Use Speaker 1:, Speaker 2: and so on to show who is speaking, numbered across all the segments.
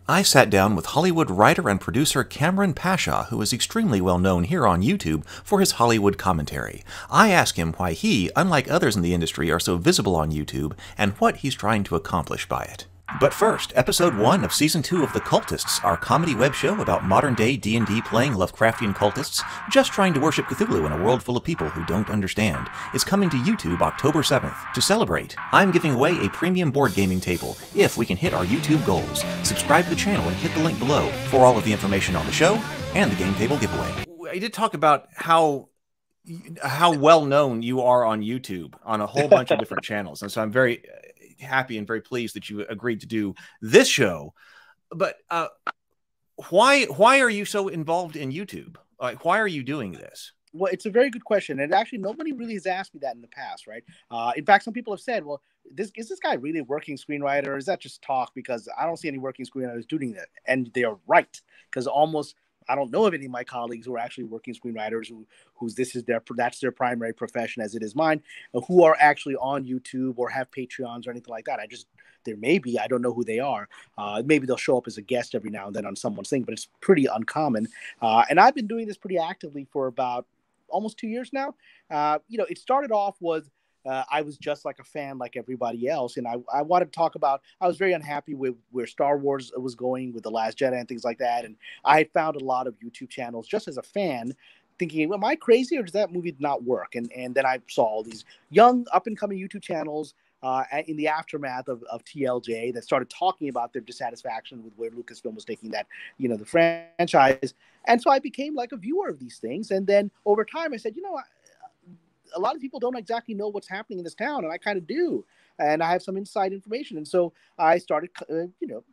Speaker 1: I sat down with Hollywood writer and producer Kamran Pasha, who is extremely well known here on YouTube for his Hollywood commentary. I asked him why he, unlike others in the industry, are so visible on YouTube and what he's trying to accomplish by it. But first, episode 1 of season 2 of The Cultists, our comedy web show about modern-day D&D playing Lovecraftian cultists just trying to worship Cthulhu in a world full of people who don't understand, is coming to YouTube October 7th. To celebrate, I'm giving away a premium board gaming table if we can hit our YouTube goals. Subscribe to the channel and hit the link below for all of the information on the show and the game table giveaway. I did talk about how well known you are on YouTube on a whole bunch of different channels, and so I'm very happy and very pleased that you agreed to do this show. But why are you so involved in YouTube? Like, why are you doing this?
Speaker 2: Well, it's a very good question, and actually nobody really has asked me that in the past, right? In fact, some people have said, "Well, is this guy really a working screenwriter, or is that just talk?" Because I don't see any working screenwriters doing that, and they are right. Because I don't know of any of my colleagues who are actually working screenwriters who's that's their primary profession, as it is mine, who are actually on YouTube or have Patreons or anything like that. There may be, I don't know who they are. Maybe they'll show up as a guest every now and then on someone's thing, but it's pretty uncommon. And I've been doing this pretty actively for about almost 2 years now. It started off I was just like a fan like everybody else. And I wanted to talk about, I was very unhappy with where Star Wars was going with The Last Jedi and things like that. And I had found a lot of YouTube channels just as a fan thinking, am I crazy or does that movie not work? And then I saw all these young up and coming YouTube channels in the aftermath of TLJ that started talking about their dissatisfaction with where Lucasfilm was taking that, the franchise. And so I became like a viewer of these things. And then over time I said, a lot of people don't exactly know what's happening in this town, and I kind of do. And I have some inside information. And so I started,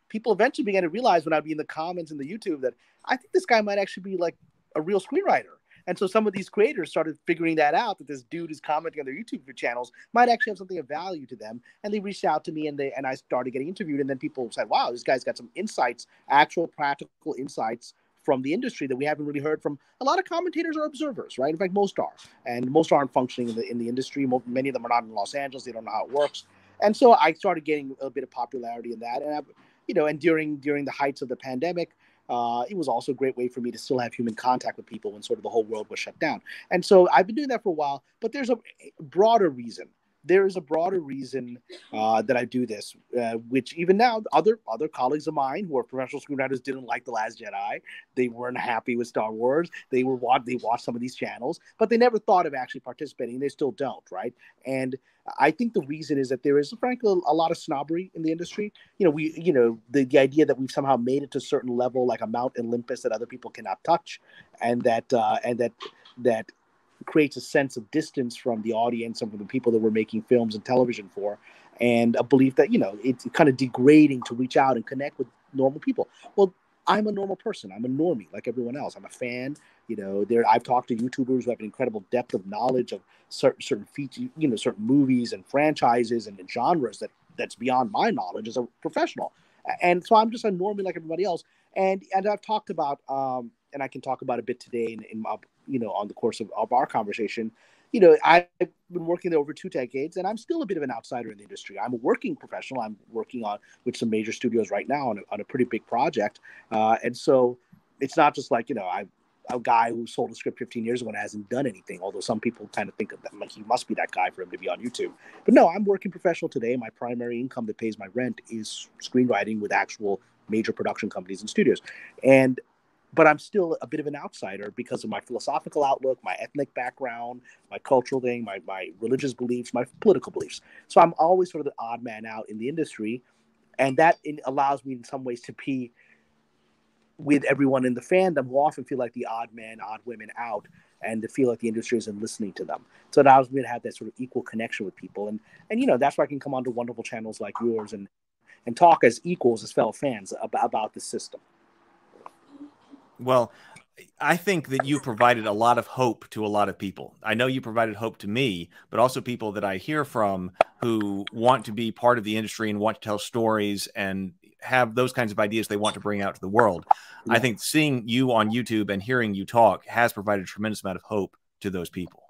Speaker 2: people eventually began to realize when I'd be in the comments in the YouTube that I think this guy might actually be like a real screenwriter. And so some of these creators started figuring that out, that this dude is commenting on their YouTube channels might actually have something of value to them. And they reached out to me and I started getting interviewed. And then people said, wow, this guy's got some insights, actual practical insights from the industry that we haven't really heard from a lot of commentators or observers, right? In fact, most are. And most aren't functioning in the industry. Many of them are not in Los Angeles. They don't know how it works. And so I started getting a bit of popularity in that. And during the heights of the pandemic, it was also a great way for me to still have human contact with people when sort of the whole world was shut down. And so I've been doing that for a while, but there's a broader reason. There is a broader reason that I do this, which even now other colleagues of mine who are professional screenwriters didn't like The Last Jedi. They weren't happy with Star Wars. They watched some of these channels, but they never thought of actually participating. They still don't, right? And I think the reason is that there is, frankly, a lot of snobbery in the industry. The idea that we've somehow made it to a certain level, like a Mount Olympus that other people cannot touch, and that creates a sense of distance from the audience and from the people that we're making films and television for, and a belief that it's kind of degrading to reach out and connect with normal people. Well, I'm a normal person. I'm a normie like everyone else. I'm a fan. I've talked to YouTubers who have an incredible depth of knowledge of certain features, certain movies and franchises and genres that's beyond my knowledge as a professional. And so I'm just a normie like everybody else. And I've talked about and I can talk about a bit today on the course of our conversation. I've been working there over 2 decades, and I'm still a bit of an outsider in the industry. I'm a working professional. I'm working with some major studios right now on a pretty big project. And so it's not just like, I'm a guy who sold a script 15 years ago and hasn't done anything, although some people kind of think of that, like he must be that guy for him to be on YouTube. But no, I'm working professional today. My primary income that pays my rent is screenwriting with actual major production companies and studios. But I'm still a bit of an outsider because of my philosophical outlook, my ethnic background, my cultural thing, my religious beliefs, my political beliefs. So I'm always sort of the odd man out in the industry. And that allows me in some ways to be with everyone in the fandom who often feel like the odd man, odd women out, and to feel like the industry isn't listening to them. So it allows me to have that sort of equal connection with people. And that's why I can come onto wonderful channels like yours and talk as equals, as fellow fans about the system.
Speaker 1: Well, I think that you provided a lot of hope to a lot of people. I know you provided hope to me, but also people that I hear from who want to be part of the industry and want to tell stories and have those kinds of ideas they want to bring out to the world. Yeah. I think seeing you on YouTube and hearing you talk has provided a tremendous amount of hope to those people.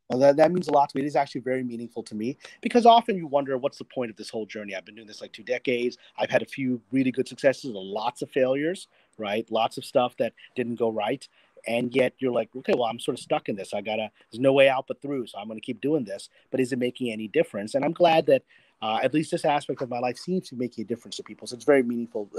Speaker 2: Well, that means a lot to me. It is actually very meaningful to me because often you wonder what's the point of this whole journey. I've been doing this like 2 decades. I've had a few really good successes and lots of failures, right? Lots of stuff that didn't go right. And yet you're like, okay, well, I'm sort of stuck in this. There's no way out but through. So I'm going to keep doing this. But is it making any difference? And I'm glad that at least this aspect of my life seems to be making a difference to people. So it's very meaningful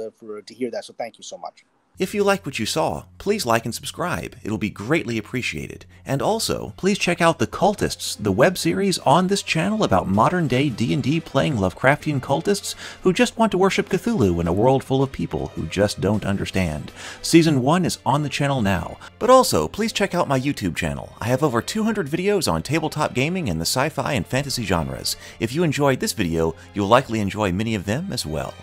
Speaker 2: to hear that. So thank you so much.
Speaker 1: If you like what you saw, please like and subscribe. It'll be greatly appreciated. And also, please check out The Cultists, the web series on this channel about modern-day D&D playing Lovecraftian cultists who just want to worship Cthulhu in a world full of people who just don't understand. Season 1 is on the channel now. But also, please check out my YouTube channel. I have over 200 videos on tabletop gaming and the sci-fi and fantasy genres. If you enjoyed this video, you'll likely enjoy many of them as well.